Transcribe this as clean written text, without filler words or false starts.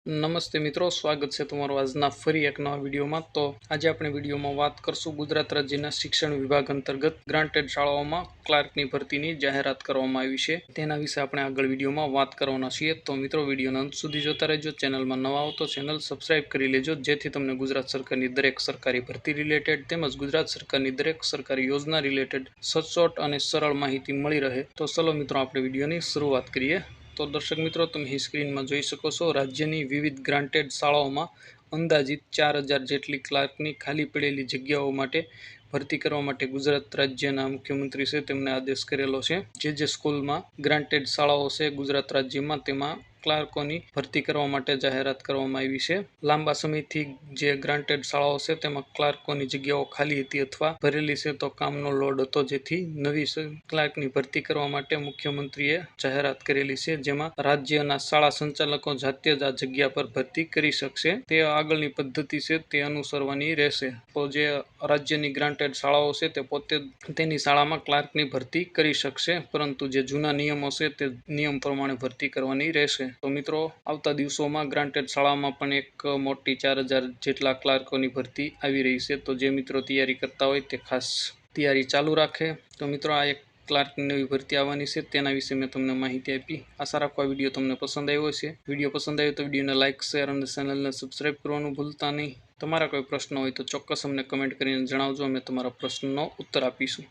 નમસ્તે મિત્રો, સ્વાગત છે તમારું આજના ફરી એક નવા વિડીયોમાં। તો આજે આપણે વિડીયોમાં વાત કરશું ગુજરાત રાજ્યના શિક્ષણ વિભાગ અંતર્ગત ગ્રાન્ટેડ શાળાઓમાં ક્લાર્કની ભરતીની જાહેરાત કરવામાં આવી છે, તેના વિશે આપણે આગળ વિડીયોમાં વાત કરવાના છીએ। તો મિત્રો, વિડીયોના અંત સુધી જોતા રહેજો। ચેનલમાં નવા હો તો ચેનલ સબસ્ક્રાઇબ કરી લેજો, જેથી તમને ગુજરાત સરકારની દરેક સરકારી ભરતી રિલેટેડ તેમજ ગુજરાત સરકારની દરેક સરકારી યોજના રિલેટેડ સચોટ અને સરળ માહિતી મળી રહે। તો ચલો મિત્રો, આપણે વિડીયોની શરૂઆત કરીએ। તો દર્શક મિત્રો, તમે સ્ક્રીનમાં જોઈ શકો છો, રાજ્યની વિવિધ ગ્રાન્ટેડ શાળાઓમાં અંદાજિત 4000 જેટલી ક્લાર્કની ખાલી પડેલી જગ્યાઓ માટે ભરતી કરવા માટે ગુજરાત રાજ્યના મુખ્યમંત્રી છે તેમને આદેશ કરેલો છે। જે સ્કૂલમાં ગ્રાન્ટેડ શાળાઓ છે ગુજરાત રાજ્યમાં, તેમાં ક્લાર્કોની ભરતી કરવા માટે જાહેરાત કરવામાં આવી છે। લાંબા સમયથી જે ગ્રાન્ટેડ શાળાઓ છે તેમાં ક્લાર્કોની જગ્યાઓ ખાલી હતી અથવા ભરેલી છે, તો કામનો લોડ હતો, જેથી નવી ક્લાર્કની ભરતી કરવા માટે મુખ્યમંત્રીએ જાહેરાત કરેલી છે, જેમાં રાજ્યના શાળા સંચાલકો જાતે જ આ જગ્યા પર ભરતી કરી શકશે। તે આગળની પદ્ધતિ છે તે અનુસરવાની રહેશે। તો જે રાજ્યની ગ્રાન્ટેડ શાળાઓ છે તે પોતે તેની શાળામાં ક્લાર્કની ભરતી કરી શકશે, પરંતુ જે જૂના નિયમો છે તે નિયમ પ્રમાણે ભરતી કરવાની રહેશે। તો મિત્રો, આવતા દિવસોમાં ગ્રાન્ટેડ શાળામાં પણ એક મોટી 4000 જેટલા ક્લાર્કોની ભરતી આવી રહી છે। તો જે મિત્રો તૈયારી કરતા હોય તે ખાસ તૈયારી ચાલુ રાખે। તો મિત્રો, આ એક ક્લાર્કની નવી ભરતી આવવાની છે તેના વિશે મેં તમને માહિતી આપી। આશા રાખો આ વિડીયો તમને પસંદ આવ્યો છે। વિડીયો પસંદ આવ્યો તો વિડીયોને લાઇક, શેર અને ચેનલને સબસ્ક્રાઇબ કરવાનું ભૂલતા નહીં। તમારા કોઈ પ્રશ્ન હોય તો ચોક્કસ અમને કમેન્ટ કરીને જણાવજો, અમે તમારા પ્રશ્નનો ઉત્તર આપીશું।